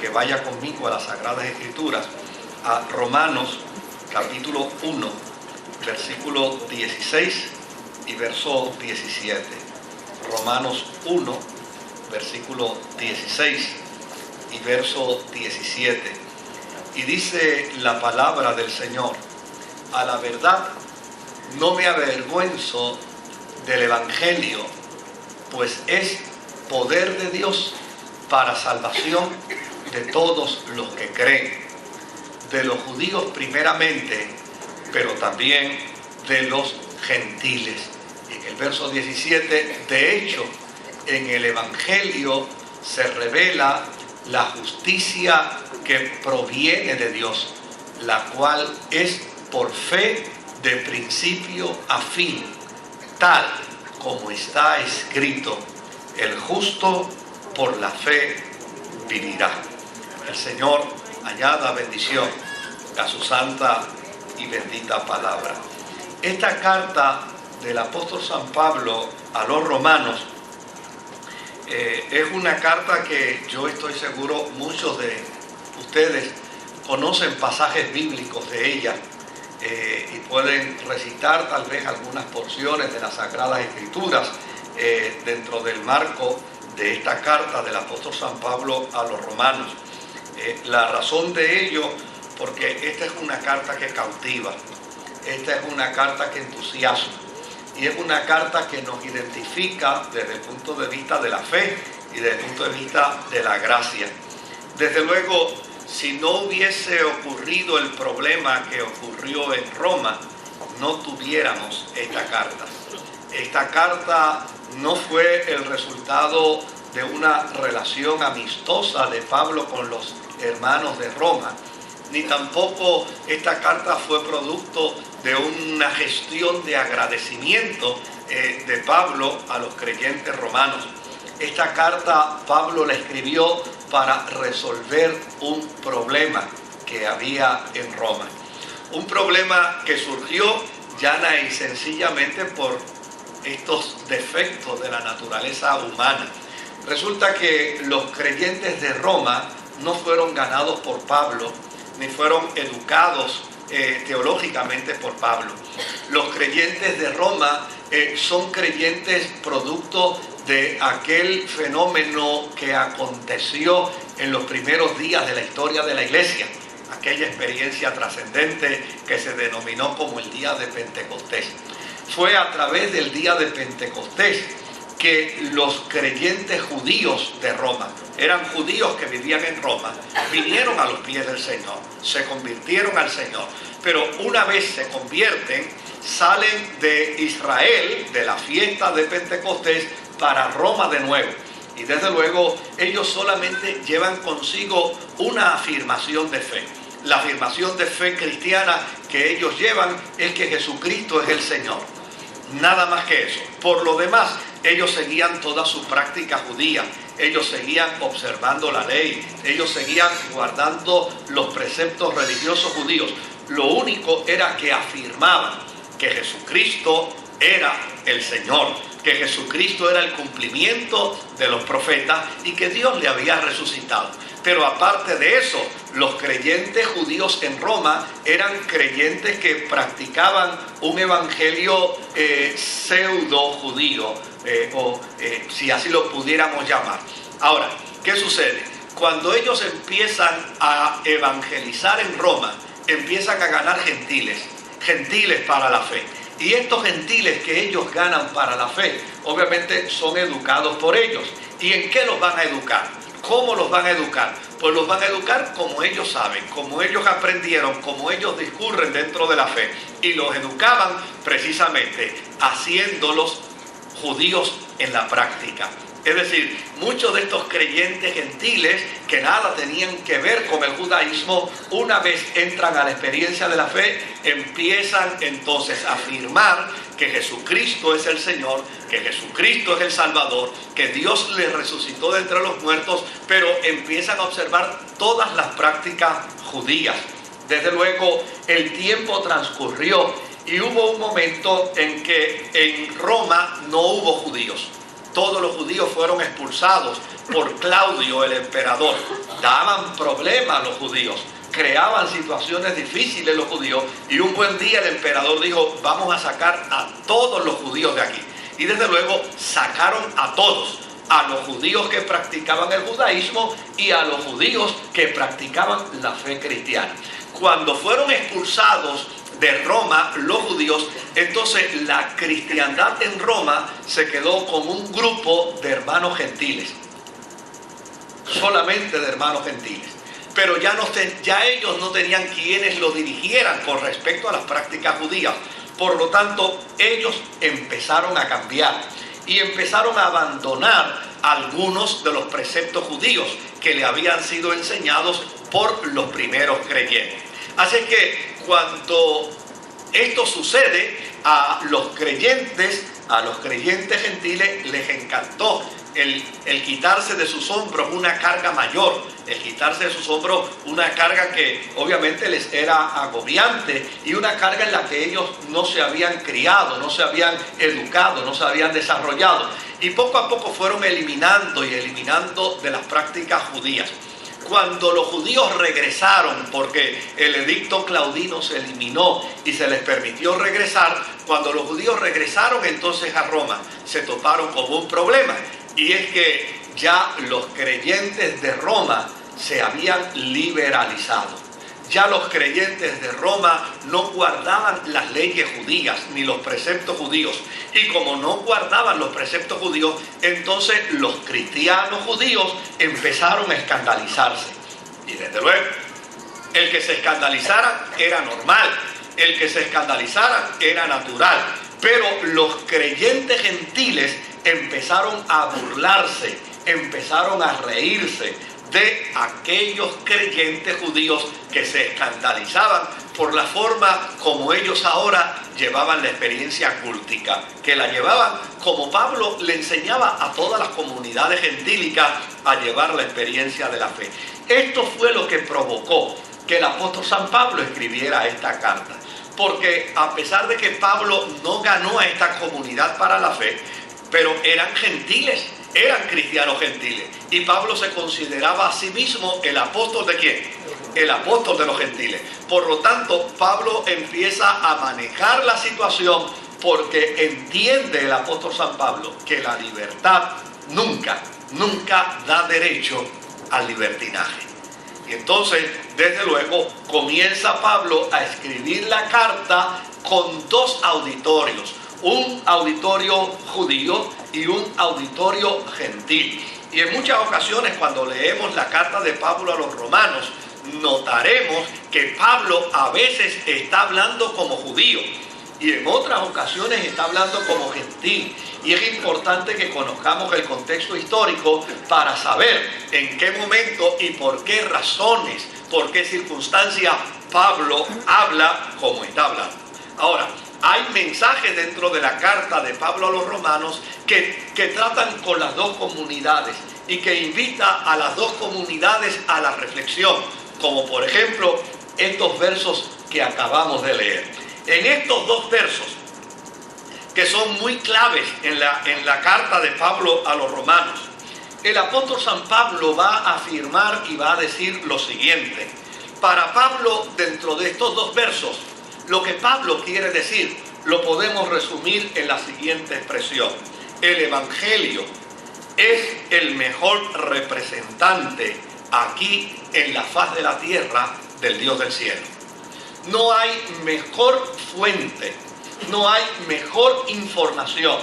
que vaya conmigo a las Sagradas Escrituras, a Romanos capítulo 1, versículo 16 y verso 17. Romanos 1, versículo 16 y verso 17. Y dice la palabra del Señor: a la verdad no me avergüenzo del Evangelio, pues es poder de Dios para salvación de todos los que creen, de los judíos primeramente, pero también de los gentiles. Y en el verso 17, de hecho, en el Evangelio se revela la justicia que proviene de Dios, la cual es por fe de principio a fin, tal como está escrito: el justo por la fe vivirá. El Señor añada bendición a su santa y bendita palabra. Esta carta del apóstol San Pablo a los romanos es una carta que yo estoy seguro muchos de ustedes conocen pasajes bíblicos de ella y pueden recitar tal vez algunas porciones de las Sagradas Escrituras dentro del marco de esta carta del apóstol San Pablo a los romanos. La razón de ello, porque esta es una carta que cautiva, esta es una carta que entusiasma, y es una carta que nos identifica desde el punto de vista de la fe y desde el punto de vista de la gracia. Desde luego, si no hubiese ocurrido el problema que ocurrió en Roma, no tuviéramos esta carta. Esta carta no fue el resultado de una relación amistosa de Pablo con los hermanos de Roma, ni tampoco esta carta fue producto de una gestión de agradecimiento de Pablo a los creyentes romanos. Esta carta Pablo la escribió para resolver un problema que había en Roma. Un problema que surgió llana y sencillamente por estos defectos de la naturaleza humana. Resulta que los creyentes de Roma no fueron ganados por Pablo, ni fueron educados teológicamente por Pablo. Los creyentes de Roma son creyentes producto de aquel fenómeno que aconteció en los primeros días de la historia de la iglesia, aquella experiencia trascendente que se denominó como el día de Pentecostés. Fue a través del día de Pentecostés que los creyentes judíos de Roma, eran judíos que vivían en Roma, vinieron a los pies del Señor, se convirtieron al Señor, pero una vez se convierten, salen de Israel, de la fiesta de Pentecostés, para Roma de nuevo. Y desde luego ellos solamente llevan consigo una afirmación de fe. La afirmación de fe cristiana que ellos llevan es que Jesucristo es el Señor. Nada más que eso. Por lo demás, ellos seguían toda su práctica judía, ellos seguían observando la ley, ellos seguían guardando los preceptos religiosos judíos. Lo único era que afirmaban que Jesucristo era el Señor, que Jesucristo era el cumplimiento de los profetas y que Dios le había resucitado. Pero aparte de eso, los creyentes judíos en Roma eran creyentes que practicaban un evangelio pseudo judío, si así lo pudiéramos llamar. Ahora, ¿qué sucede? Cuando ellos empiezan a evangelizar en Roma, empiezan a ganar gentiles para la fe. Y estos gentiles que ellos ganan para la fe, obviamente son educados por ellos. ¿Y en qué los van a educar? ¿Cómo los van a educar? Pues los van a educar como ellos saben, como ellos aprendieron, como ellos discurren dentro de la fe. Y los educaban precisamente haciéndolos judíos en la práctica. Es decir, muchos de estos creyentes gentiles que nada tenían que ver con el judaísmo, una vez entran a la experiencia de la fe, empiezan entonces a afirmar que Jesucristo es el Señor, que Jesucristo es el Salvador, que Dios le resucitó de entre los muertos, pero empiezan a observar todas las prácticas judías. Desde luego, el tiempo transcurrió y hubo un momento en que en Roma no hubo judíos. todos los judíos fueron expulsados por Claudio el emperador. Daban problemas a los judíos, creaban situaciones difíciles los judíos, y un buen día el emperador dijo: vamos a sacar a todos los judíos de aquí. Y desde luego sacaron a todos, a los judíos que practicaban el judaísmo y a los judíos que practicaban la fe cristiana. Cuando fueron expulsados de Roma los judíos, entonces la cristiandad en Roma se quedó como un grupo de hermanos gentiles, solamente de hermanos gentiles. Pero ya ellos no tenían quienes lo dirigieran con respecto a las prácticas judías. Por lo tanto, ellos empezaron a cambiar y empezaron a abandonar algunos de los preceptos judíos que le habían sido enseñados por los primeros creyentes. Así que cuando esto sucede, a los creyentes gentiles les encantó el quitarse de sus hombros una carga mayor, el quitarse de sus hombros una carga que obviamente les era agobiante y una carga en la que ellos no se habían criado, no se habían educado, no se habían desarrollado. Y poco a poco fueron eliminando de las prácticas judías. Cuando los judíos regresaron, porque el edicto claudino se eliminó y se les permitió regresar, cuando los judíos regresaron entonces a Roma, se toparon con un problema, y es que ya los creyentes de Roma se habían liberalizado. Ya los creyentes de Roma no guardaban las leyes judías ni los preceptos judíos. Y como no guardaban los preceptos judíos, entonces los cristianos judíos empezaron a escandalizarse. Y desde luego, el que se escandalizara era normal, el que se escandalizara era natural. Pero los creyentes gentiles empezaron a burlarse, empezaron a reírse de aquellos creyentes judíos que se escandalizaban por la forma como ellos ahora llevaban la experiencia cultica, que la llevaban como Pablo le enseñaba a todas las comunidades gentílicas a llevar la experiencia de la fe. Esto fue lo que provocó que el apóstol San Pablo escribiera esta carta, porque a pesar de que Pablo no ganó a esta comunidad para la fe, pero eran gentiles, eran cristianos gentiles, y Pablo se consideraba a sí mismo el apóstol ¿de quién? El apóstol de los gentiles. Por lo tanto, Pablo empieza a manejar la situación porque entiende el apóstol San Pablo que la libertad nunca da derecho al libertinaje. Y entonces, desde luego, comienza Pablo a escribir la carta con dos auditorios, un auditorio judío y un auditorio gentil. Y en muchas ocasiones, cuando leemos la carta de Pablo a los romanos, notaremos que Pablo a veces está hablando como judío y en otras ocasiones está hablando como gentil. Y es importante que conozcamos el contexto histórico para saber en qué momento y por qué razones, por qué circunstancias Pablo habla como está hablando. Ahora, hay mensajes dentro de la carta de Pablo a los romanos que tratan con las dos comunidades y que invita a las dos comunidades a la reflexión, como por ejemplo estos versos que acabamos de leer. En estos dos versos, que son muy claves en la carta de Pablo a los romanos, el apóstol San Pablo va a afirmar y va a decir lo siguiente. Para Pablo, dentro de estos dos versos, lo que Pablo quiere decir lo podemos resumir en la siguiente expresión: el Evangelio es el mejor representante aquí en la faz de la tierra del Dios del cielo. No hay mejor fuente, no hay mejor información,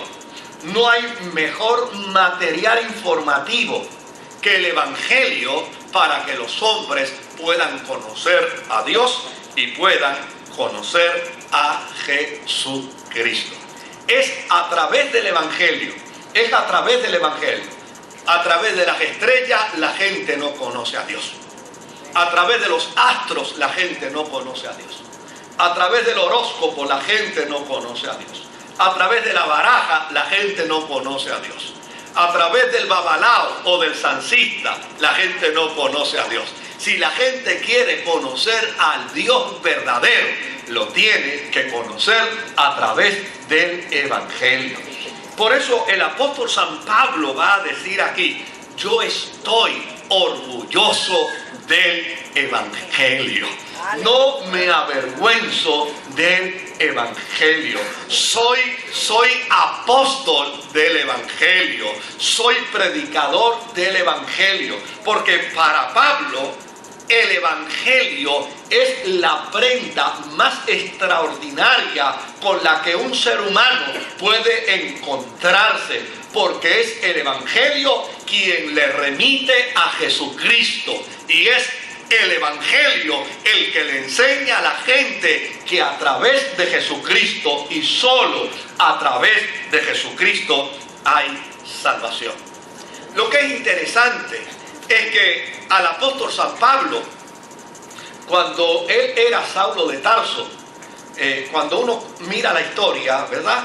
no hay mejor material informativo que el Evangelio para que los hombres puedan conocer a Dios y puedan conocer a Jesucristo. Es a través del Evangelio, es a través del Evangelio. A través de las estrellas la gente no conoce a Dios. A través de los astros la gente no conoce a Dios. A través del horóscopo la gente no conoce a Dios. A través de la baraja la gente no conoce a Dios. A través del babalao o del sancista la gente no conoce a Dios. Si la gente quiere conocer al Dios verdadero, lo tiene que conocer a través del Evangelio. Por eso el apóstol San Pablo va a decir aquí: yo estoy orgulloso del Evangelio. No me avergüenzo del Evangelio. Soy apóstol del Evangelio. Soy predicador del Evangelio. Porque para Pablo el Evangelio es la prenda más extraordinaria con la que un ser humano puede encontrarse, porque es el Evangelio quien le remite a Jesucristo, y es el Evangelio el que le enseña a la gente que a través de Jesucristo y solo a través de Jesucristo hay salvación. Lo que es interesante es que al apóstol San Pablo, cuando él era Saulo de Tarso, cuando uno mira la historia, ¿verdad?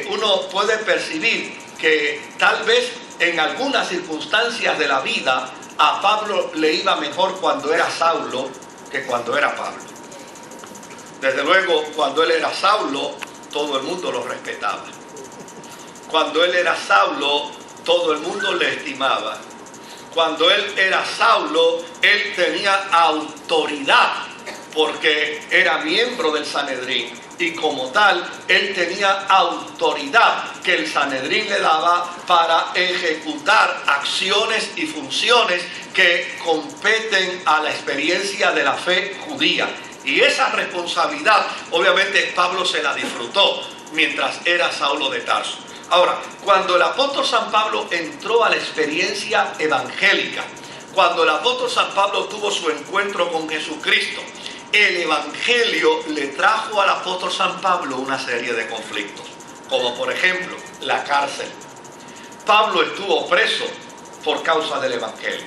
Uno puede percibir que tal vez en algunas circunstancias de la vida a Pablo le iba mejor cuando era Saulo que cuando era Pablo. Desde luego, cuando él era Saulo, todo el mundo lo respetaba. Cuando él era Saulo, todo el mundo le estimaba. Cuando él era Saulo, él tenía autoridad porque era miembro del Sanedrín, y como tal, él tenía autoridad que el Sanedrín le daba para ejecutar acciones y funciones que competen a la experiencia de la fe judía. Y esa responsabilidad, obviamente, Pablo se la disfrutó mientras era Saulo de Tarso. Ahora, cuando el apóstol San Pablo entró a la experiencia evangélica, cuando el apóstol San Pablo tuvo su encuentro con Jesucristo, el Evangelio le trajo al apóstol San Pablo una serie de conflictos, como por ejemplo la cárcel. Pablo estuvo preso por causa del Evangelio.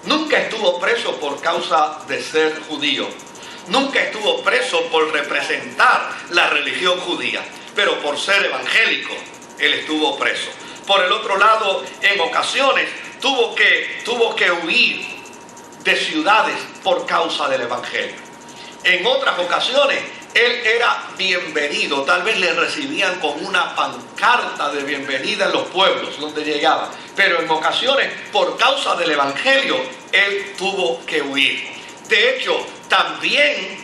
Nunca estuvo preso por causa de ser judío. Nunca estuvo preso por representar la religión judía, pero por ser evangélico, él estuvo preso. Por el otro lado, en ocasiones tuvo que huir de ciudades por causa del Evangelio. En otras ocasiones, él era bienvenido, tal vez le recibían con una pancarta de bienvenida en los pueblos donde llegaba, pero en ocasiones, por causa del Evangelio, él tuvo que huir. De hecho, también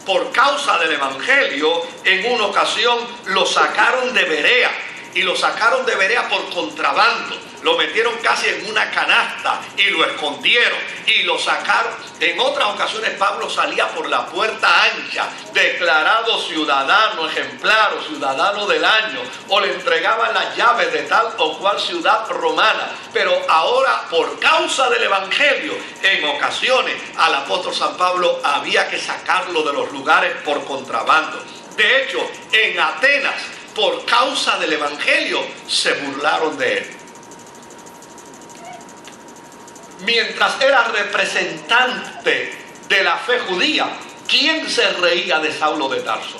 por causa del Evangelio, en una ocasión lo sacaron de Berea, y lo sacaron de Berea por contrabando. Lo metieron casi en una canasta y lo escondieron y lo sacaron. En otras ocasiones Pablo salía por la puerta ancha, declarado ciudadano ejemplar o ciudadano del año, o le entregaban las llaves de tal o cual ciudad romana. Pero ahora, por causa del Evangelio, en ocasiones al apóstol San Pablo había que sacarlo de los lugares por contrabando. De hecho, en Atenas, por causa del Evangelio, se burlaron de él. Mientras era representante de la fe judía, ¿quién se reía de Saulo de Tarso?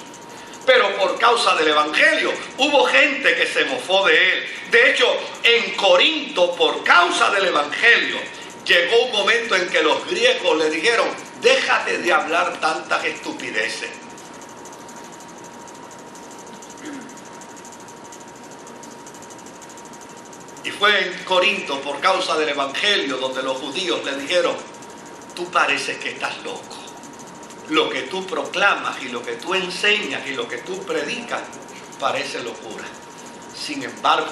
Pero por causa del Evangelio hubo gente que se mofó de él. De hecho, en Corinto, por causa del Evangelio, llegó un momento en que los griegos le dijeron: déjate de hablar tantas estupideces. Y fue en Corinto, por causa del Evangelio, donde los judíos le dijeron: tú pareces que estás loco. Lo que tú proclamas y lo que tú enseñas y lo que tú predicas parece locura. Sin embargo,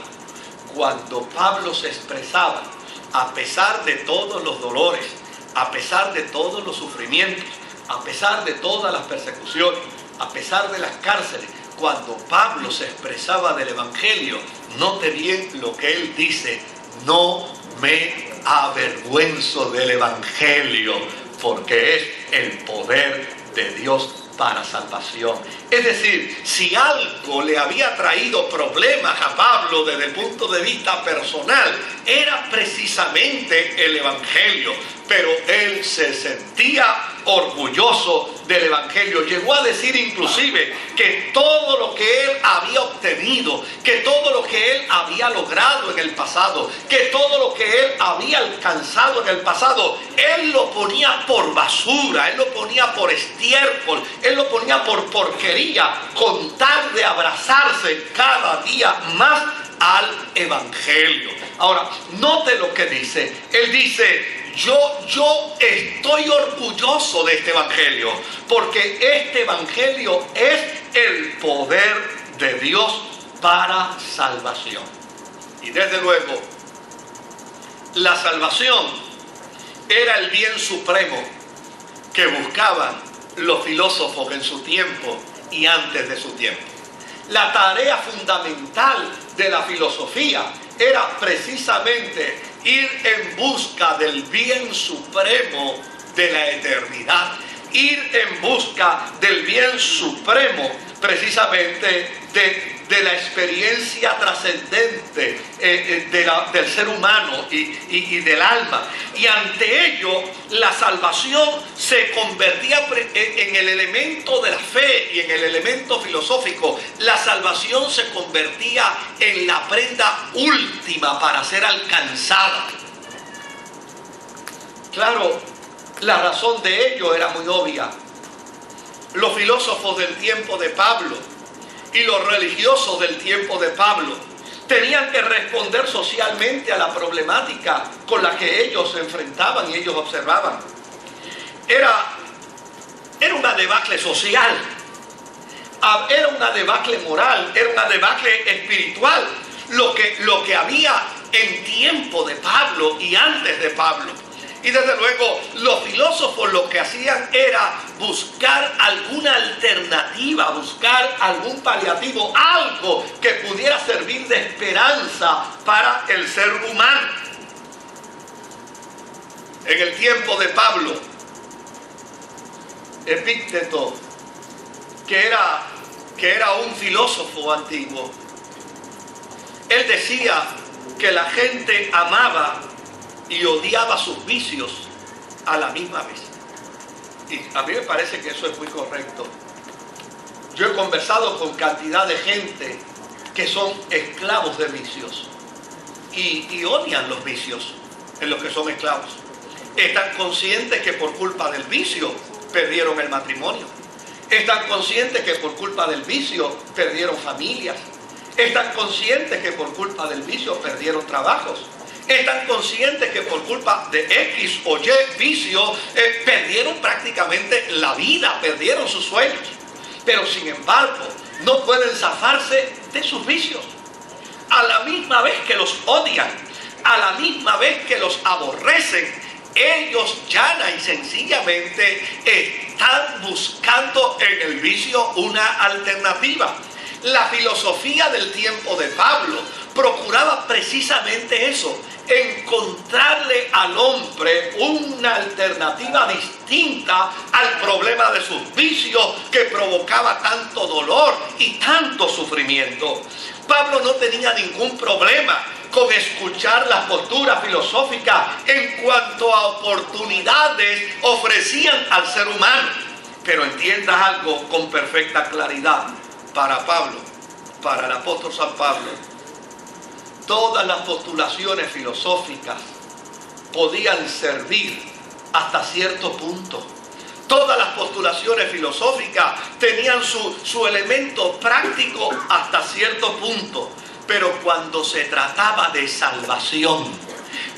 cuando Pablo se expresaba, a pesar de todos los dolores, a pesar de todos los sufrimientos, a pesar de todas las persecuciones, a pesar de las cárceles, cuando Pablo se expresaba del Evangelio, note bien lo que él dice: no me avergüenzo del Evangelio, porque es el poder de Dios para salvación. Es decir, si algo le había traído problemas a Pablo desde el punto de vista personal, era precisamente el Evangelio. Pero él se sentía orgulloso del Evangelio. Llegó a decir inclusive que todo lo que él había obtenido, que todo lo que él había logrado en el pasado, que todo lo que él había alcanzado en el pasado, él lo ponía por basura, él lo ponía por estiércol, él lo ponía por porquería, con tal de abrazarse cada día más al Evangelio. Ahora, note lo que dice. Él dice, yo estoy orgulloso de este Evangelio, porque este Evangelio es el poder de Dios para salvación. Y desde luego, la salvación era el bien supremo que buscaban los filósofos en su tiempo y antes de su tiempo. La tarea fundamental de la filosofía era precisamente ir en busca del bien supremo de la eternidad, ir en busca del bien supremo precisamente de la experiencia trascendente del ser humano y del alma. Y ante ello, la salvación se convertía en el elemento de la fe y en el elemento filosófico. La salvación se convertía en la prenda última para ser alcanzada. Claro, la razón de ello era muy obvia. Los filósofos del tiempo de Pablo y los religiosos del tiempo de Pablo tenían que responder socialmente a la problemática con la que ellos se enfrentaban y ellos observaban. Era una debacle social, era una debacle moral, era una debacle espiritual, lo que había en tiempo de Pablo y antes de Pablo. Y desde luego los filósofos lo que hacían era buscar alguna alternativa, buscar algún paliativo, algo que pudiera servir de esperanza para el ser humano. En el tiempo de Pablo, Epicteto, que era un filósofo antiguo, él decía que la gente amaba y odiaba sus vicios a la misma vez. Y a mí me parece que eso es muy correcto. Yo he conversado con cantidad de gente que son esclavos de vicios y odian los vicios en los que son esclavos. Están conscientes que por culpa del vicio perdieron el matrimonio. Están conscientes que por culpa del vicio perdieron familias. Están conscientes que por culpa del vicio perdieron trabajos. Están conscientes que por culpa de X o Y vicio perdieron prácticamente la vida, perdieron sus sueños. Pero sin embargo, no pueden zafarse de sus vicios. A la misma vez que los odian, a la misma vez que los aborrecen, ellos llana y sencillamente están buscando en el vicio una alternativa. La filosofía del tiempo de Pablo procuraba precisamente eso, encontrarle al hombre una alternativa distinta al problema de sus vicios que provocaba tanto dolor y tanto sufrimiento. Pablo no tenía ningún problema con escuchar las posturas filosóficas en cuanto a oportunidades ofrecían al ser humano. Pero entiendas algo con perfecta claridad. Para Pablo, para el apóstol San Pablo, todas las postulaciones filosóficas podían servir hasta cierto punto. Todas las postulaciones filosóficas tenían su elemento práctico hasta cierto punto. Pero cuando se trataba de salvación,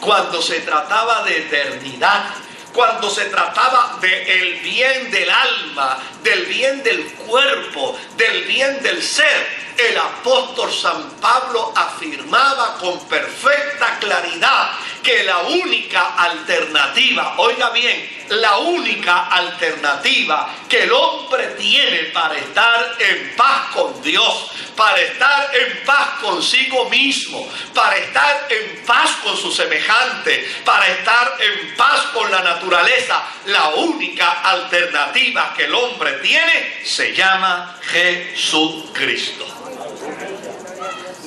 cuando se trataba de eternidad, cuando se trataba del bien del alma, del bien del cuerpo, del bien del ser, el apóstol San Pablo afirmaba con perfecta claridad que la única alternativa, oiga bien, la única alternativa que el hombre tiene para estar en paz con Dios, para estar en paz consigo mismo, para estar en paz con su semejante, para estar en paz con la naturaleza, la única alternativa que el hombre tiene se llama Jesucristo.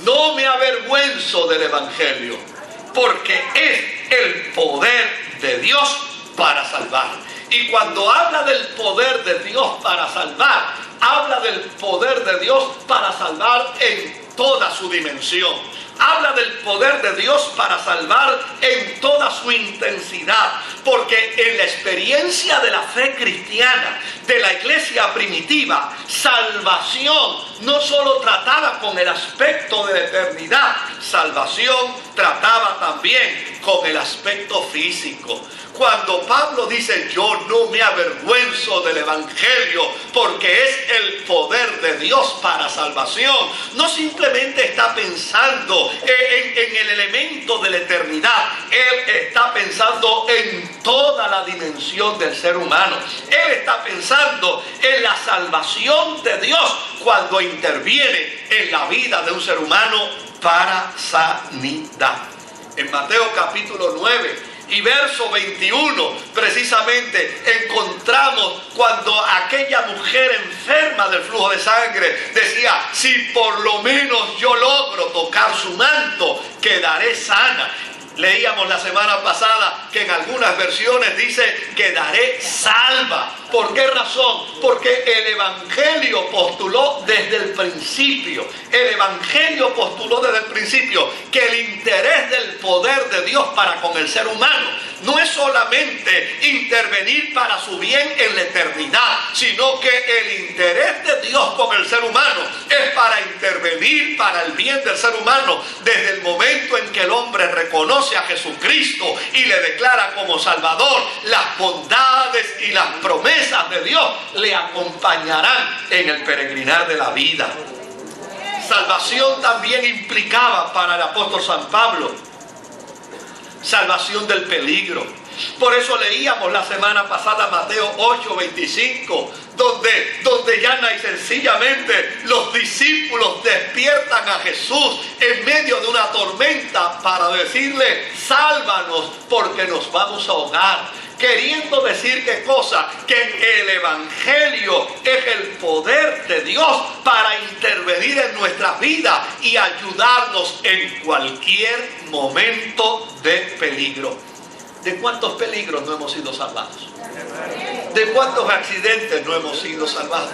No me avergüenzo del Evangelio, porque es el poder de Dios para salvar. Y cuando habla del poder de Dios para salvar, habla del poder de Dios para salvar en toda su dimensión. Habla del poder de Dios para salvar en toda su intensidad, porque en la experiencia de la fe cristiana, de la iglesia primitiva, salvación no solo trataba con el aspecto de la eternidad, salvación trataba también con el aspecto físico. Cuando Pablo dice, yo no me avergüenzo del evangelio porque es el poder de Dios para salvación, no simplemente está pensando en el elemento de la eternidad, él está pensando en toda la dimensión del ser humano. Él está pensando en la salvación de Dios cuando interviene en la vida de un ser humano para sanidad. En Mateo capítulo 9 y verso 21, precisamente encontramos cuando aquella mujer enferma del flujo de sangre decía, si por lo menos yo logro tocar su manto, quedaré sana. Leíamos la semana pasada que en algunas versiones dice, quedaré salva. ¿Por qué razón? Porque el Evangelio postuló desde el principio. El Evangelio postuló desde el principio que el interés del poder de Dios para con el ser humano no es solamente intervenir para su bien en la eternidad, sino que el interés de Dios con el ser humano es para intervenir para el bien del ser humano desde el momento en que el hombre reconoce a Jesucristo y le declara como Salvador. Las bondades y las promesas de Dios le acompañarán en el peregrinar de la vida. Salvación también implicaba para el apóstol San Pablo salvación del peligro. Por eso leíamos la semana pasada Mateo 8:25, donde llana y sencillamente los discípulos despiertan a Jesús en medio de una tormenta para decirle, sálvanos porque nos vamos a ahogar. Queriendo decir qué cosa, que el Evangelio es el poder de Dios para intervenir en nuestras vidas y ayudarnos en cualquier momento de peligro. ¿De cuántos peligros no hemos sido salvados? ¿De cuántos accidentes no hemos sido salvados?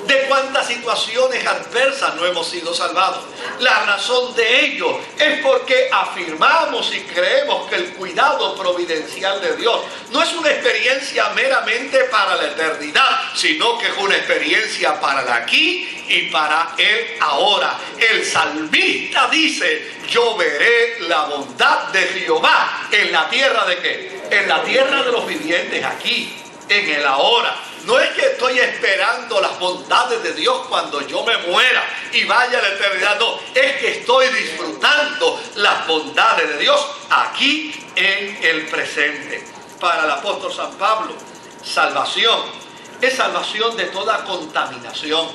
¿De cuántas situaciones adversas no hemos sido salvados? La razón de ello es porque afirmamos y creemos que el cuidado providencial de Dios no es una experiencia meramente para la eternidad, sino que es una experiencia para el aquí y para el ahora. El salmista dice, yo veré la bondad de Jehová en la tierra de ¿qué? En la tierra de los vivientes, aquí, en el ahora. No es que estoy esperando las bondades de Dios cuando yo me muera y vaya a la eternidad. No, es que estoy disfrutando las bondades de Dios aquí en el presente. Para el apóstol San Pablo, salvación es salvación de toda contaminación.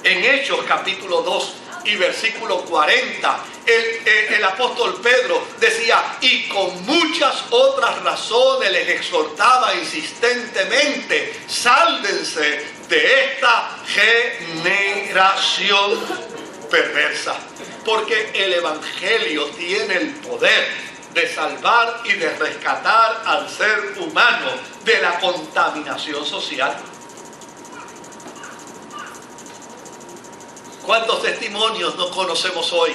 En Hechos capítulo 2 y versículo 40, el apóstol Pedro decía, y con muchas otras razones les exhortaba insistentemente, sálvense de esta generación perversa. Porque el Evangelio tiene el poder de salvar y de rescatar al ser humano de la contaminación social. ¿Cuántos testimonios nos conocemos hoy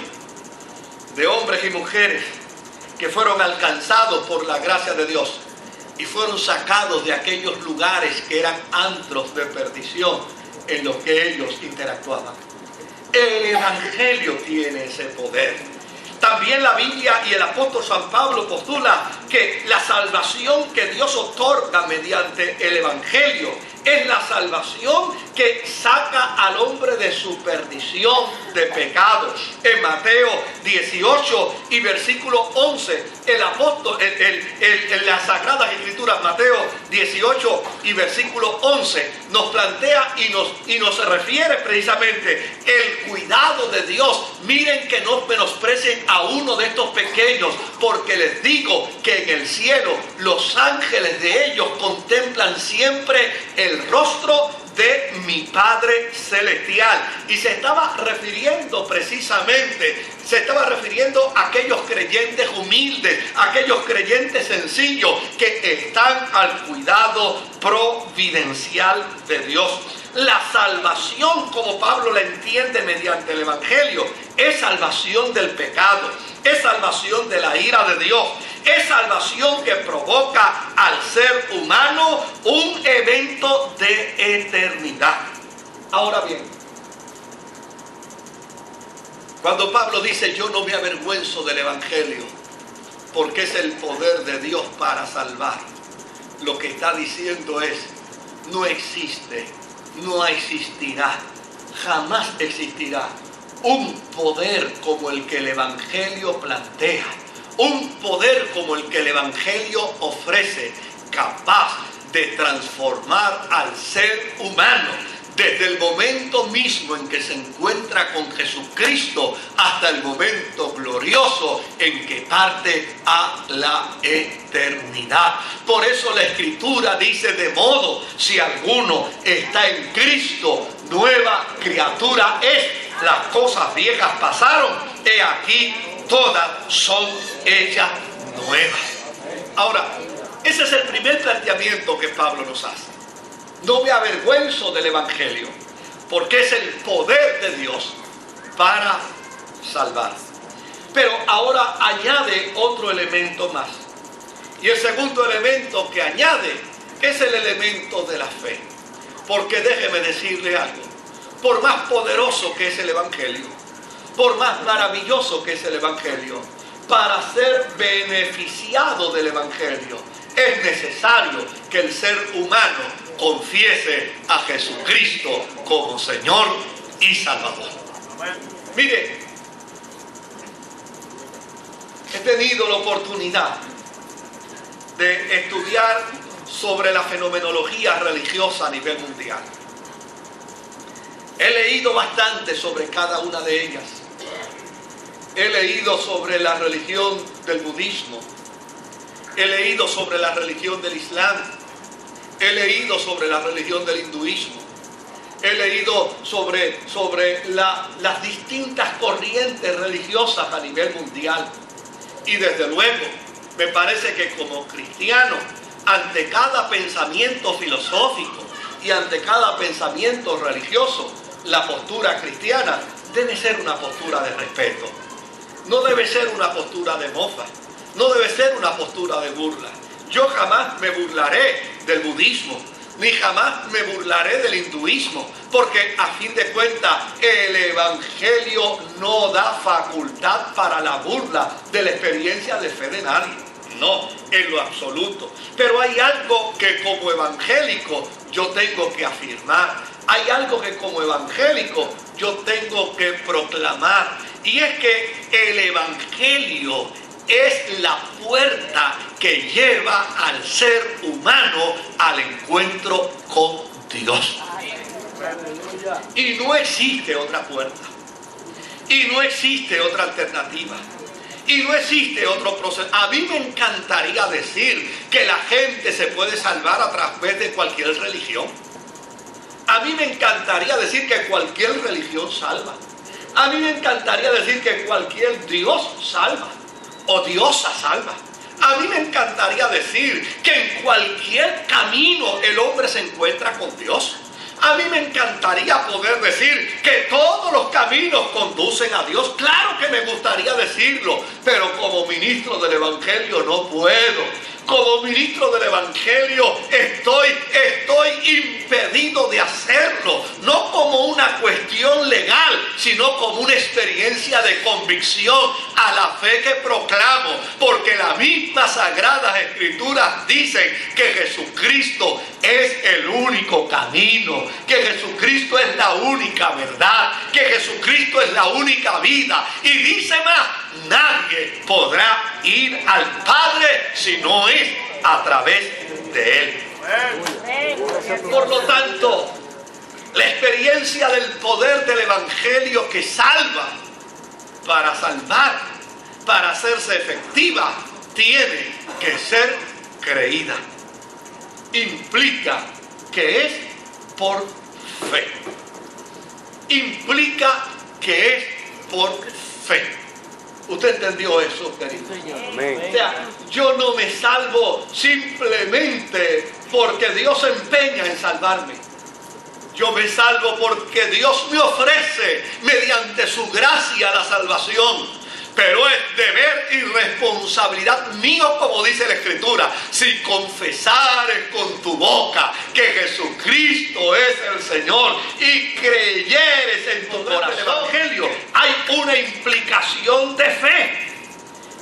de hombres y mujeres que fueron alcanzados por la gracia de Dios y fueron sacados de aquellos lugares que eran antros de perdición en los que ellos interactuaban? El Evangelio tiene ese poder. También la Biblia y el apóstol San Pablo postula que la salvación que Dios otorga mediante el Evangelio es la salvación que saca al hombre de su perdición de pecado. En Mateo 18 y versículo 11, el apóstol, en las Sagradas Escrituras, Mateo 18 y versículo 11, nos plantea y nos refiere precisamente el cuidado de Dios. Miren que no menosprecien a uno de estos pequeños, porque les digo que en el cielo los ángeles de ellos contemplan siempre el rostro de mi Padre Celestial. Y se estaba refiriendo precisamente, a aquellos creyentes humildes, aquellos creyentes sencillos que están al cuidado providencial de Dios. La salvación, como Pablo la entiende mediante el Evangelio, es salvación del pecado, es salvación de la ira de Dios, es salvación que provoca al ser humano un evento de eternidad. Ahora bien, cuando Pablo dice yo no me avergüenzo del Evangelio, porque es el poder de Dios para salvar, lo que está diciendo es, no existe, no existirá, jamás existirá un poder como el que el Evangelio plantea, un poder como el que el Evangelio ofrece, capaz de transformar al ser humano desde el momento mismo en que se encuentra con Jesucristo hasta el momento glorioso en que parte a la eternidad. Por eso la Escritura dice, de modo, si alguno está en Cristo, nueva criatura es. Las cosas viejas pasaron, he aquí todas son hechas nuevas. Ahora, ese es el primer planteamiento que Pablo nos hace. No me avergüenzo del Evangelio, porque es el poder de Dios para salvar. Pero ahora añade otro elemento más. Y el segundo elemento que añade es el elemento de la fe. Porque déjeme decirle algo. Por más poderoso que es el Evangelio, por más maravilloso que es el Evangelio, para ser beneficiado del Evangelio, es necesario que el ser humano confiese a Jesucristo como Señor y Salvador. Mire, he tenido la oportunidad de estudiar sobre la fenomenología religiosa a nivel mundial. He leído bastante sobre cada una de ellas. He leído sobre la religión del budismo. He leído sobre la religión del Islam. He leído sobre la religión del hinduismo. He leído sobre las distintas corrientes religiosas a nivel mundial. Y desde luego, me parece que como cristiano, ante cada pensamiento filosófico y ante cada pensamiento religioso, la postura cristiana debe ser una postura de respeto. No debe ser una postura de mofa. No debe ser una postura de burla. Yo jamás me burlaré del budismo, ni jamás me burlaré del hinduismo, porque a fin de cuentas el Evangelio no da facultad para la burla de la experiencia de fe de nadie. No, en lo absoluto. Pero hay algo que como evangélico yo tengo que afirmar. Hay algo que como evangélico yo tengo que proclamar. Y es que el Evangelio es la puerta que lleva al ser humano al encuentro con Dios. Y no existe otra puerta. Y no existe otra alternativa. Y no existe otro proceso. A mí me encantaría decir que la gente se puede salvar a través de cualquier religión. A mí me encantaría decir que cualquier religión salva. A mí me encantaría decir que cualquier Dios salva o diosa salva. A mí me encantaría decir que en cualquier camino el hombre se encuentra con Dios. A mí me encantaría poder decir que todos los caminos conducen a Dios. Claro que me gustaría decirlo, pero como ministro del Evangelio no puedo. Como ministro del Evangelio estoy impedido de hacerlo, no como una cuestión legal, sino como una experiencia de convicción a la fe que proclamo, porque las mismas Sagradas Escrituras dicen que Jesucristo es el único camino, que Jesucristo es la única verdad, que Jesucristo es la única vida, y dice más, nadie podrá ir al Padre si no es a través de Él. Por lo tanto, la experiencia del poder del Evangelio que salva, para salvar, para hacerse efectiva, tiene que ser creída. Implica que es por fe. Implica que es por fe. ¿Usted entendió eso, querido? Amén. O sea, yo no me salvo simplemente porque Dios se empeña en salvarme. Yo me salvo porque Dios me ofrece mediante su gracia la salvación. Pero es deber y responsabilidad mío, como dice la Escritura, si confesares con tu boca que Jesucristo es el Señor y creyeres en tu corazón el Evangelio, hay una implicación de fe.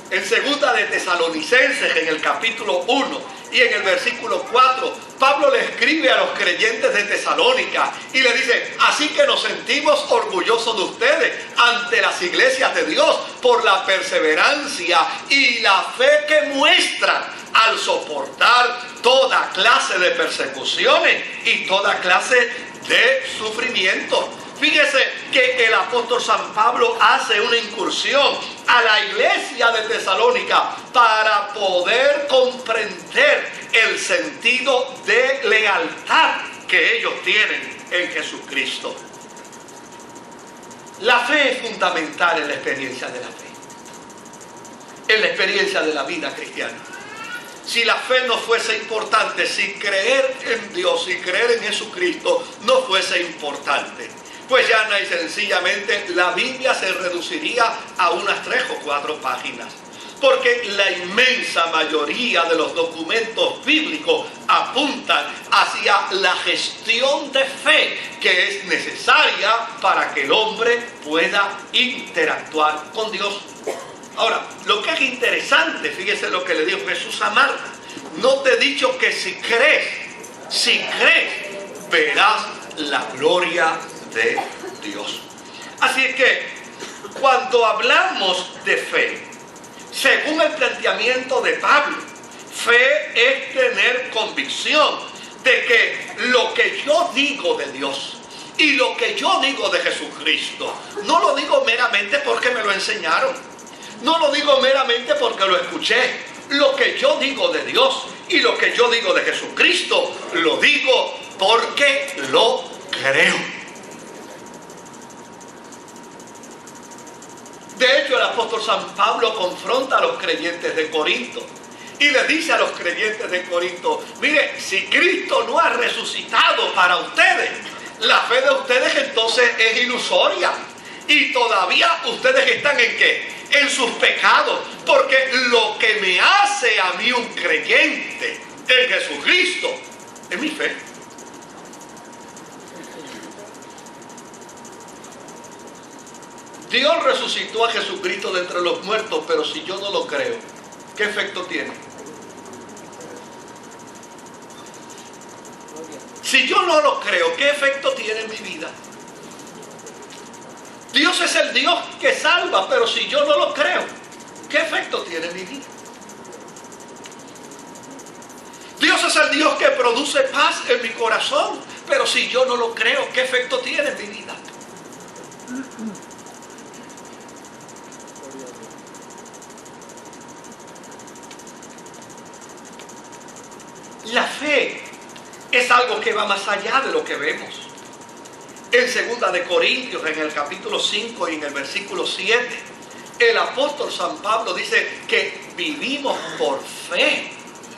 En 2 de Tesalonicenses, en el capítulo 1 y en el versículo 4, Pablo le escribe a los creyentes de Tesalónica y le dice: así que nos sentimos orgullosos de ustedes ante las iglesias de Dios por la perseverancia y la fe que muestran al soportar toda clase de persecuciones y toda clase de sufrimiento. Fíjese que el apóstol San Pablo hace una incursión a la iglesia de Tesalónica para poder comprender el sentido de lealtad que ellos tienen en Jesucristo. La fe es fundamental en la experiencia de la fe, en la experiencia de la vida cristiana. Si la fe no fuese importante, si creer en Dios y creer en Jesucristo no fuese importante, pues llana y sencillamente la Biblia se reduciría a unas 3 o 4 páginas. Porque la inmensa mayoría de los documentos bíblicos apuntan hacia la gestión de fe que es necesaria para que el hombre pueda interactuar con Dios. Ahora, lo que es interesante, fíjese lo que le dijo Jesús a Marta: no te he dicho que si crees, verás la gloria de Dios. Así es que cuando hablamos de fe, según el planteamiento de Pablo, fe es tener convicción de que lo que yo digo de Dios y lo que yo digo de Jesucristo, no lo digo meramente porque me lo enseñaron, no lo digo meramente porque lo escuché. Lo que yo digo de Dios y lo que yo digo de Jesucristo, lo digo porque lo creo. De hecho, el apóstol San Pablo confronta a los creyentes de Corinto y les dice a los creyentes de Corinto: mire, si Cristo no ha resucitado para ustedes, la fe de ustedes entonces es ilusoria. Y todavía ustedes están ¿en qué? En sus pecados. Porque lo que me hace a mí un creyente en Jesucristo es mi fe. Dios resucitó a Jesucristo de entre los muertos, pero si yo no lo creo, ¿qué efecto tiene? Si yo no lo creo, ¿qué efecto tiene en mi vida? Dios es el Dios que salva, pero si yo no lo creo, ¿qué efecto tiene en mi vida? Dios es el Dios que produce paz en mi corazón, pero si yo no lo creo, ¿qué efecto tiene en mi vida? La fe es algo que va más allá de lo que vemos. En 2 de Corintios, en el capítulo 5 y en el versículo 7, el apóstol San Pablo dice que vivimos por fe,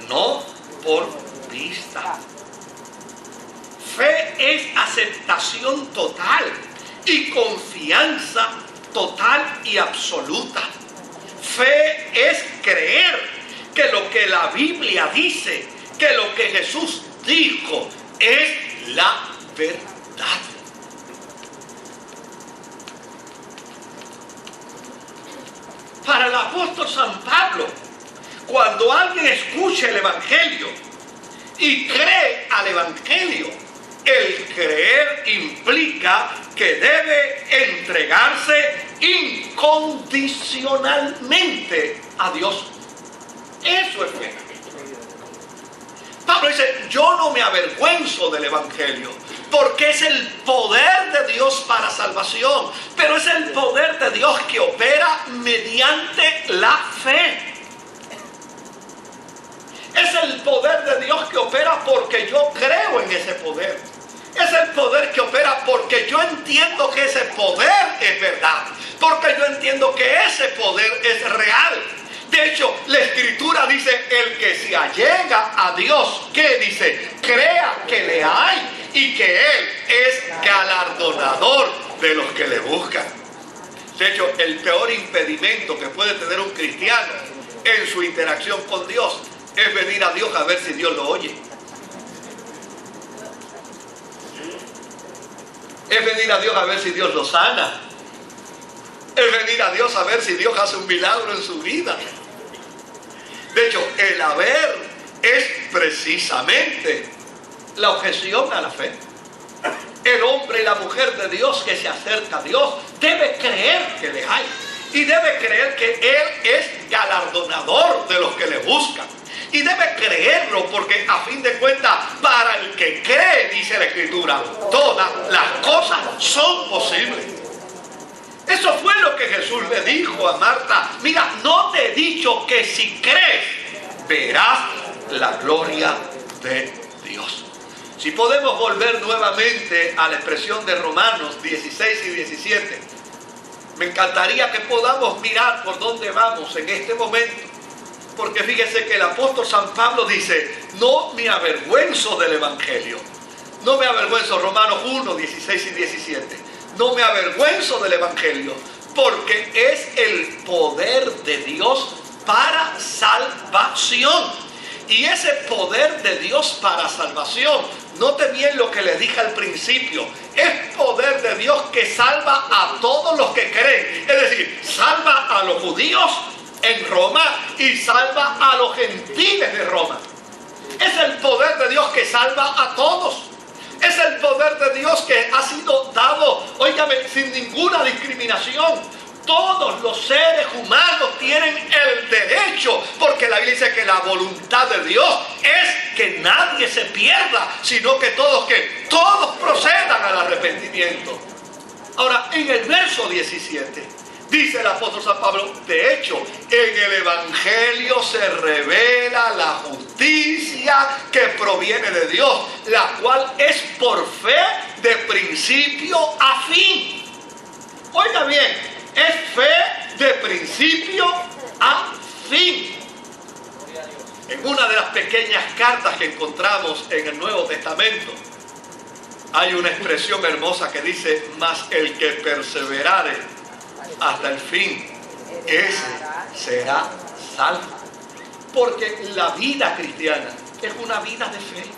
no por vista. Fe es aceptación total y confianza total y absoluta. Fe es creer que lo que la Biblia dice, que lo que Jesús dijo es la verdad. Para el apóstol San Pablo, cuando alguien escucha el Evangelio y cree al Evangelio, el creer implica que debe entregarse incondicionalmente a Dios. Eso es fe. Pablo dice: yo no me avergüenzo del Evangelio, porque es el poder de Dios para salvación, pero es el poder de Dios que opera mediante la fe. Es el poder de Dios que opera porque yo creo en ese poder. Es el poder que opera porque yo entiendo que ese poder es verdad, porque yo entiendo que ese poder es real. De hecho, la Escritura dice: el que se allega a Dios, ¿qué dice? Crea que le hay y que Él es galardonador de los que le buscan. De hecho, el peor impedimento que puede tener un cristiano en su interacción con Dios es venir a Dios a ver si Dios lo oye. Es venir a Dios a ver si Dios lo sana. Es venir a Dios a ver si Dios hace un milagro en su vida. De hecho, el haber es precisamente la objeción a la fe. El hombre y la mujer de Dios que se acerca a Dios debe creer que le hay. Y debe creer que Él es galardonador de los que le buscan. Y debe creerlo porque a fin de cuentas, para el que cree, dice la Escritura, todas las cosas son posibles. Eso fue lo que Jesús le dijo a Marta. Mira, no te he dicho que si crees, verás la gloria de Dios. Si podemos volver nuevamente a la expresión de Romanos 16 y 17, me encantaría que podamos mirar por dónde vamos en este momento. Porque fíjese que el apóstol San Pablo dice, no me avergüenzo del Evangelio. No me avergüenzo, Romanos 1, 16 y 17. No me avergüenzo del Evangelio, porque es el poder de Dios para salvación. Y ese poder de Dios para salvación, note bien lo que les dije al principio, es poder de Dios que salva a todos los que creen. Es decir, salva a los judíos en Roma y salva a los gentiles de Roma. Es el poder de Dios que salva a todos. Es el poder de Dios que ha sido dado, óigame, sin ninguna discriminación. Todos los seres humanos tienen el derecho, porque la Biblia dice que la voluntad de Dios es que nadie se pierda, sino que todos procedan al arrepentimiento. Ahora, en el verso 17, dice el apóstol San Pablo, de hecho, en el Evangelio se revela la justicia que proviene de Dios, la cual es por fe de principio a fin. Oiga bien, es fe de principio a fin. En una de las pequeñas cartas que encontramos en el Nuevo Testamento, hay una expresión hermosa que dice, mas el que perseverare hasta el fin, ese será salvo. Porque la vida cristiana es una vida de fe.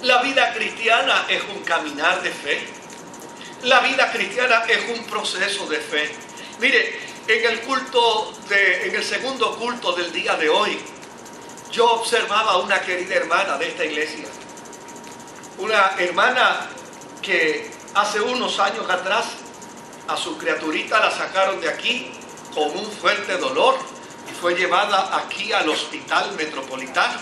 La vida cristiana es un caminar de fe. La vida cristiana es un proceso de fe. Mire, en el segundo culto del día de hoy, yo observaba a una querida hermana de esta iglesia. Una hermana que hace unos años atrás a su criaturita la sacaron de aquí con un fuerte dolor y fue llevada aquí al hospital metropolitano.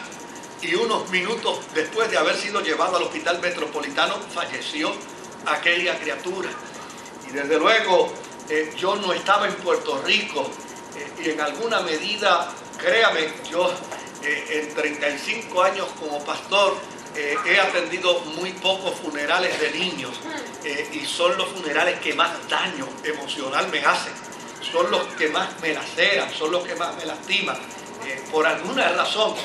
Y unos minutos después de haber sido llevada al hospital metropolitano, falleció aquella criatura. Y desde luego yo no estaba en Puerto Rico y en alguna medida, créame, yo en 35 años como pastor he atendido muy pocos funerales de niños y son los funerales que más daño emocional me hacen, son los que más me laceran, son los que más me lastiman. Por alguna razón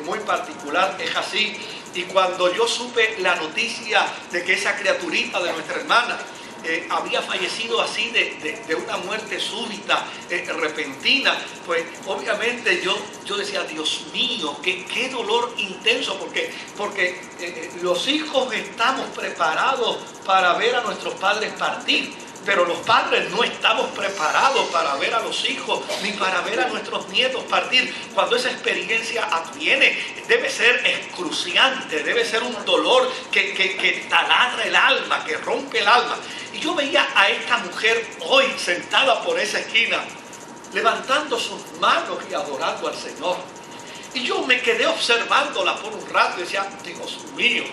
muy particular es así. Y cuando yo supe la noticia de que esa criaturita de nuestra hermana había fallecido así de una muerte súbita, repentina, pues obviamente yo decía, Dios mío, qué dolor intenso, porque los hijos estamos preparados para ver a nuestros padres partir. Pero los padres no estamos preparados para ver a los hijos ni para ver a nuestros nietos partir. Cuando esa experiencia adviene, debe ser excruciante, debe ser un dolor que taladra el alma, que rompe el alma. Y yo veía a esta mujer hoy sentada por esa esquina, levantando sus manos y adorando al Señor. Y yo me quedé observándola por un rato y decía, Dios mío.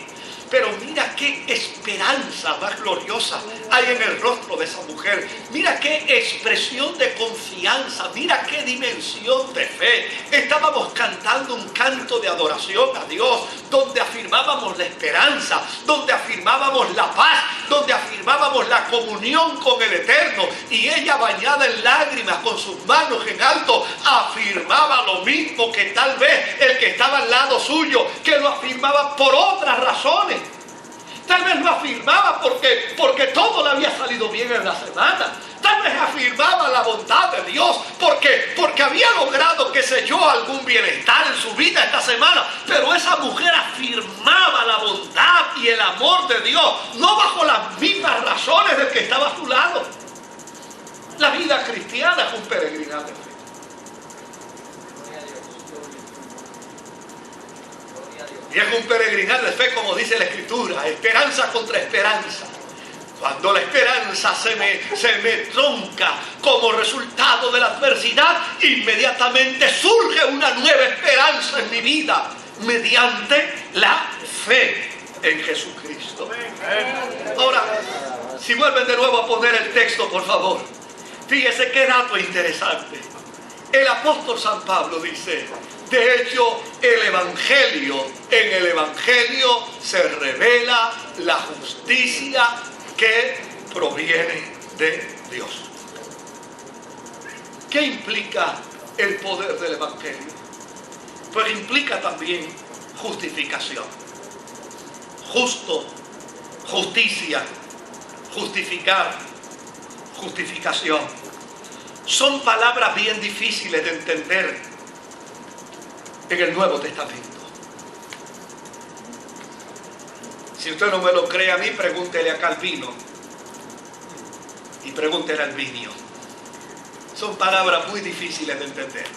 Pero mira qué esperanza más gloriosa hay en el rostro de esa mujer. Mira qué expresión de confianza. Mira qué dimensión de fe. Estábamos cantando un canto de adoración a Dios, donde afirmábamos la esperanza, donde afirmábamos la paz, donde afirmábamos la comunión con el Eterno. Y ella, bañada en lágrimas, con sus manos en alto, afirmaba lo mismo que tal vez el que estaba al lado suyo, que lo afirmaba por otras razones. Tal vez lo afirmaba porque todo le había salido bien en la semana. Tal vez afirmaba la bondad de Dios porque había logrado, qué sé yo, algún bienestar en su vida esta semana. Pero esa mujer afirmaba la bondad y el amor de Dios, no bajo las mismas razones del que estaba a su lado. La vida cristiana es un peregrinar de fe. Y es un peregrinar de fe, como dice la Escritura, esperanza contra esperanza. Cuando la esperanza se me tronca como resultado de la adversidad, inmediatamente surge una nueva esperanza en mi vida, mediante la fe en Jesucristo. Ahora, si vuelven de nuevo a poner el texto, por favor, fíjese qué dato interesante. El apóstol San Pablo dice: de hecho, en el Evangelio se revela la justicia que proviene de Dios. ¿Qué implica el poder del Evangelio? Pues implica también justificación. Justo, justicia, justificar, justificación. Son palabras bien difíciles de entender en el Nuevo Testamento. Si usted no me lo cree a mí, pregúntele a Calvino y pregúntele a Albinio. Son palabras muy difíciles de entender.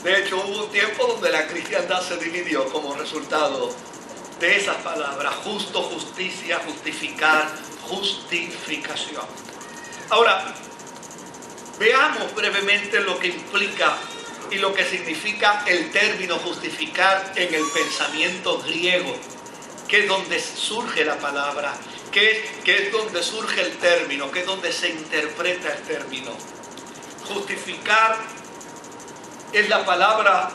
De hecho, hubo un tiempo donde la cristiandad se dividió como resultado de esas palabras: justo, justicia, justificar, justificación. Ahora, veamos brevemente lo que implica y lo que significa el término justificar en el pensamiento griego, que es donde surge la palabra, que es donde surge el término, que es donde se interpreta el término. Justificar es la palabra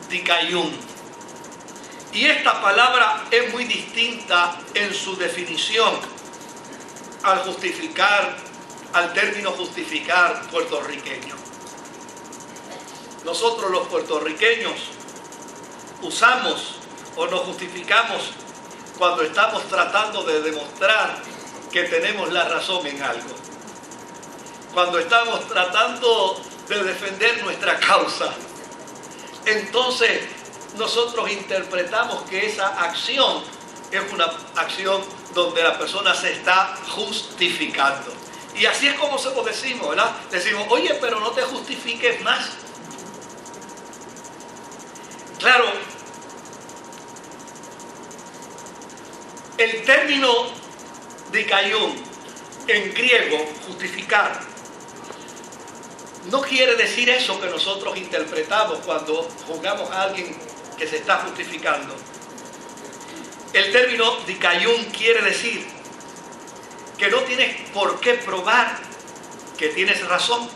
dikaion. Y esta palabra es muy distinta en su definición al término justificar puertorriqueño. Nosotros los puertorriqueños usamos o nos justificamos cuando estamos tratando de demostrar que tenemos la razón en algo. Cuando estamos tratando de defender nuestra causa. Entonces nosotros interpretamos que esa acción es una acción donde la persona se está justificando. Y así es como se lo decimos, ¿verdad? Decimos: oye, pero no te justifiques más. Claro, el término dikaion en griego, justificar, no quiere decir eso que nosotros interpretamos cuando juzgamos a alguien que se está justificando. El término dikaion quiere decir que no tienes por qué probar que tienes razón,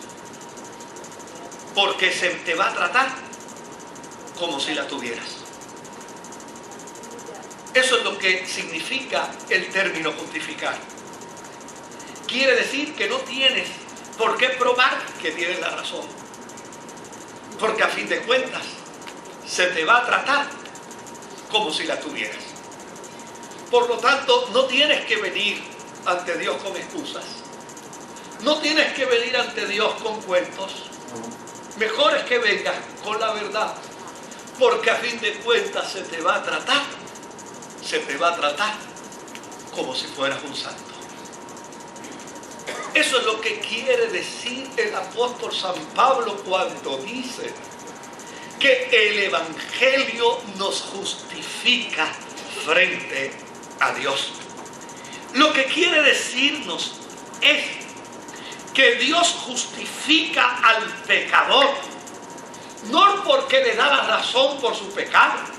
porque se te va a tratar como si la tuvieras. Eso es lo que significa el término justificar. Quiere decir que no tienes por qué probar que tienes la razón, porque a fin de cuentas se te va a tratar como si la tuvieras. Por lo tanto, no tienes que venir ante Dios con excusas. No tienes que venir ante Dios con cuentos. Mejor es que vengas con la verdad, porque a fin de cuentas se te va a tratar como si fueras un santo. Eso es lo que quiere decir el apóstol San Pablo cuando dice que el Evangelio nos justifica frente a Dios. Lo que quiere decirnos es que Dios justifica al pecador, no porque le da la razón por su pecado.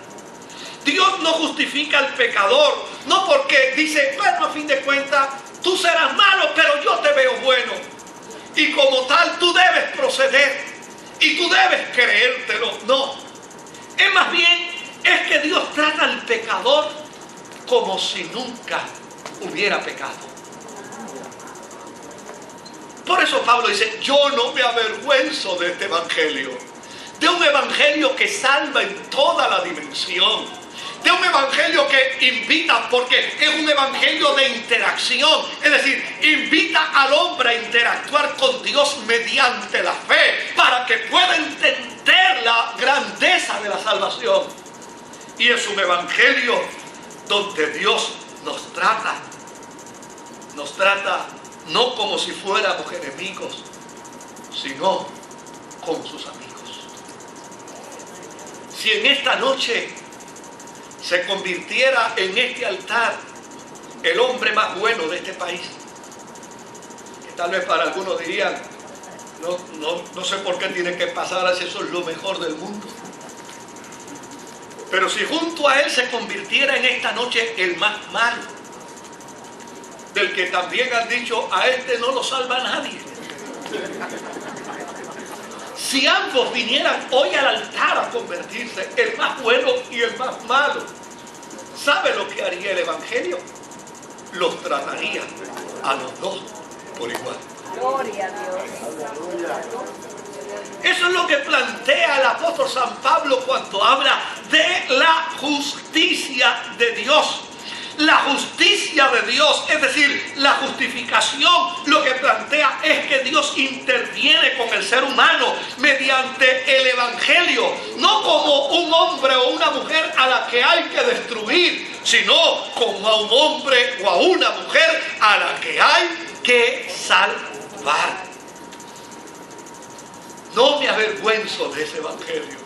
Dios no justifica al pecador, no porque dice: bueno, a fin de cuentas, tú serás malo, pero yo te veo bueno. Y como tal, tú debes proceder y tú debes creértelo. No. Es más bien, es que Dios trata al pecador como si nunca hubiera pecado. Por eso Pablo dice: yo no me avergüenzo de este evangelio. De un evangelio que salva en toda la dimensión. De un evangelio que invita, porque es un evangelio de interacción, es decir, invita al hombre a interactuar con Dios mediante la fe, para que pueda entender la grandeza de la salvación. Y es un evangelio donde Dios nos trata no como si fuéramos enemigos, sino como sus amigos. Si en esta noche se convirtiera en este altar el hombre más bueno de este país, que tal vez para algunos dirían, no sé por qué tiene que pasar así, eso es lo mejor del mundo. Pero si junto a él se convirtiera en esta noche el más malo, del que también han dicho, a este no lo salva nadie. Si ambos vinieran hoy al altar a convertirse, el más bueno y el más malo, ¿sabe lo que haría el evangelio? Los trataría a los dos por igual. Gloria a Dios. Eso es lo que plantea el apóstol San Pablo cuando habla de la justicia de Dios. La justicia de Dios, es decir, la justificación, lo que plantea es que Dios interviene con el ser humano mediante el evangelio, no como un hombre o una mujer a la que hay que destruir, sino como a un hombre o a una mujer a la que hay que salvar. No me avergüenzo de ese evangelio.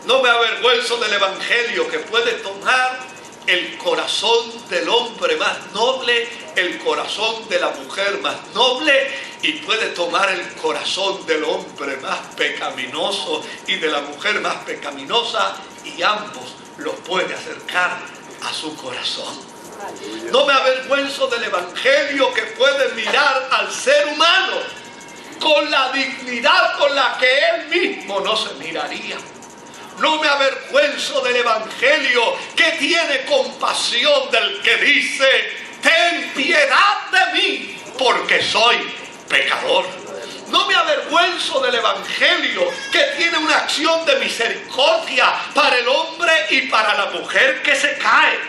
No me avergüenzo del evangelio que puede tomar el corazón del hombre más noble, el corazón de la mujer más noble, y puede tomar el corazón del hombre más pecaminoso y de la mujer más pecaminosa, y ambos los puede acercar a su corazón. No me avergüenzo del evangelio que puede mirar al ser humano con la dignidad con la que él mismo no se miraría. No me avergüenzo del evangelio que tiene compasión del que dice, ten piedad de mí, porque soy pecador. No me avergüenzo del evangelio que tiene una acción de misericordia para el hombre y para la mujer que se cae.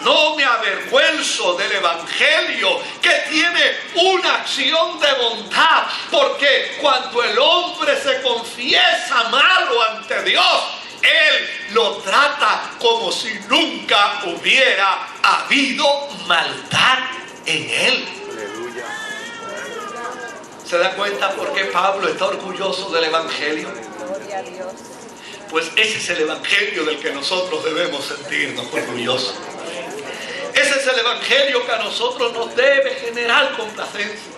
No me avergüenzo del evangelio que tiene una acción de bondad, porque cuando el hombre se confiesa malo ante Dios, Él lo trata como si nunca hubiera habido maldad en él. Aleluya. ¿Se da cuenta por qué Pablo está orgulloso del evangelio? Gloria a Dios. Pues ese es el evangelio del que nosotros debemos sentirnos orgullosos. Ese es el evangelio que a nosotros nos debe generar complacencia.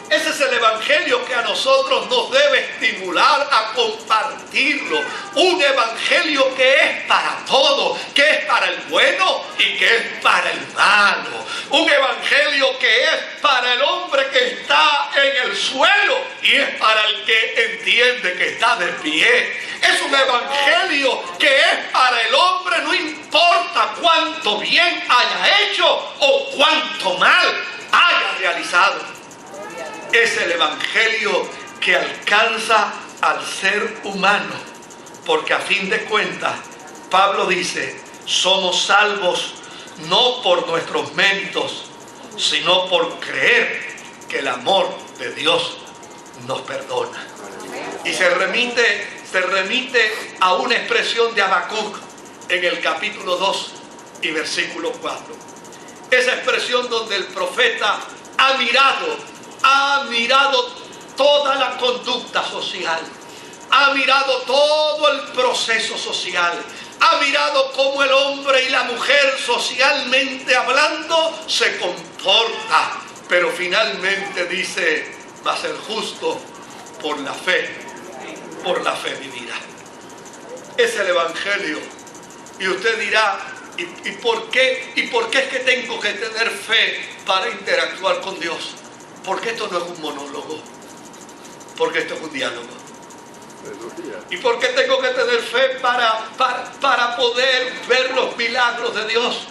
Ese es el evangelio que a nosotros nos debe estimular a compartirlo. Un evangelio que es para todo, que es para el bueno y que es para el malo. Un evangelio que es para el hombre que está en el suelo y es para el que entiende que está de pie. Es un evangelio que es para el hombre, no importa cuánto bien haya hecho o cuánto mal haya realizado. Es el evangelio que alcanza al ser humano, porque a fin de cuentas, Pablo dice, somos salvos no por nuestros méritos, sino por creer que el amor de Dios nos perdona. Y se remite a una expresión de Habacuc en el capítulo 2 y versículo 4. Esa expresión donde el profeta ha mirado toda la conducta social, ha mirado todo el proceso social, ha mirado cómo el hombre y la mujer socialmente hablando se comporta, pero finalmente dice, mas el justo por la fe vivirá. Es el evangelio. Y usted dirá, ¿y por qué es que tengo que tener fe para interactuar con Dios? Porque esto no es un monólogo, porque esto es un diálogo. ¿Y por qué tengo que tener fe para poder ver los milagros de Dios?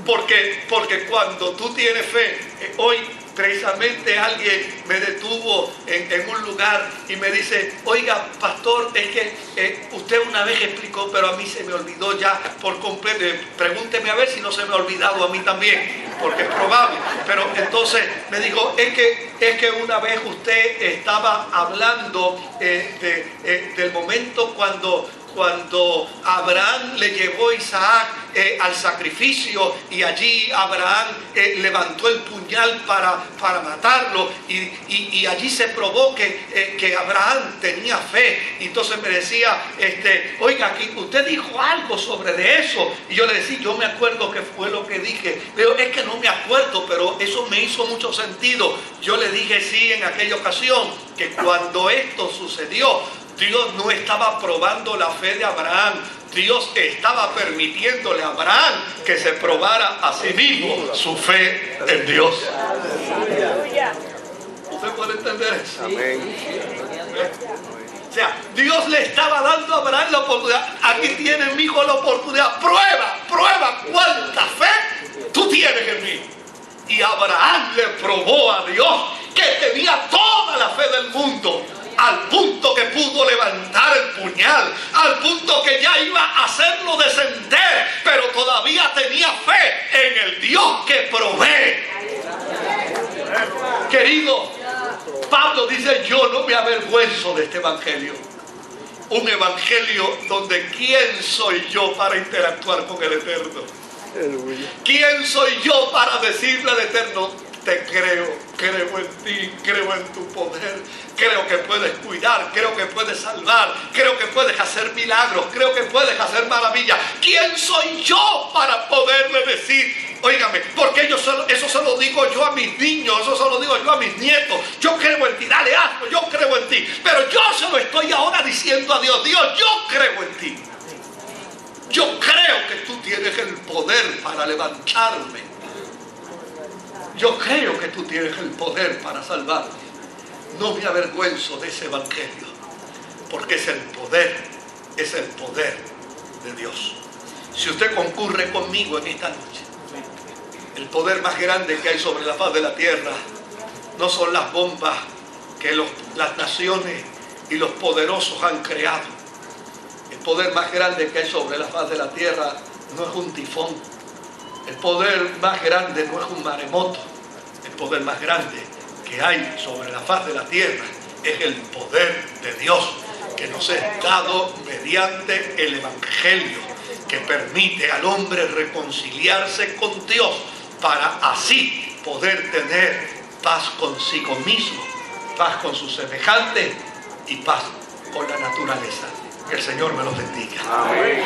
Porque cuando tú tienes fe, hoy precisamente alguien me detuvo en un lugar y me dice: oiga, pastor, es que usted una vez explicó, pero a mí se me olvidó ya por completo. Pregúnteme a ver si no se me ha olvidado a mí también, porque es probable. Pero entonces me dijo: es que una vez usted estaba hablando del momento cuando Abraham le llevó a Isaac al sacrificio, y allí Abraham levantó el puñal para matarlo, y allí se probó que Abraham tenía fe. Y entonces me decía: oiga, aquí usted dijo algo sobre de eso. Y yo le decía: yo me acuerdo que fue lo que dije, pero es que no me acuerdo, pero eso me hizo mucho sentido. Yo le dije sí en aquella ocasión, que cuando esto sucedió, Dios no estaba probando la fe de Abraham. Dios estaba permitiéndole a Abraham que se probara a sí mismo su fe en Dios. ¿Usted puede entender eso? Amén. O sea, Dios le estaba dando a Abraham la oportunidad. Aquí tienes, mi hijo, la oportunidad. Prueba cuánta fe tú tienes en mí. Y Abraham le probó a Dios que tenía toda la fe del mundo, al punto que pudo levantar el puñal, al punto que ya iba a hacerlo descender, pero todavía tenía fe en el Dios que provee. Querido, Pablo dice: yo no me avergüenzo de este evangelio. Un evangelio donde ¿quién soy yo para interactuar con el Eterno? ¿Quién soy yo para decirle al Eterno: te creo en ti, creo en tu poder, creo que puedes cuidar, creo que puedes salvar, creo que puedes hacer milagros, creo que puedes hacer maravillas? ¿Quién soy yo para poderle decir? Óigame, porque eso se lo digo yo a mis niños, eso se lo digo yo a mis nietos: yo creo en ti, dale asco, yo creo en ti. Pero yo se lo estoy ahora diciendo a Dios: Dios, yo creo en ti. Yo creo que tú tienes el poder para levantarme. Yo creo que tú tienes el poder para salvarme. No me avergüenzo de ese evangelio, porque es el poder de Dios. Si usted concurre conmigo en esta noche, el poder más grande que hay sobre la faz de la tierra no son las bombas que las naciones y los poderosos han creado. El poder más grande que hay sobre la faz de la tierra no es un tifón. El poder más grande no es un maremoto. El poder más grande que hay sobre la faz de la tierra es el poder de Dios, que nos es dado mediante el evangelio, que permite al hombre reconciliarse con Dios para así poder tener paz consigo mismo, paz con sus semejantes y paz con la naturaleza. Que el Señor me los bendiga. Amén.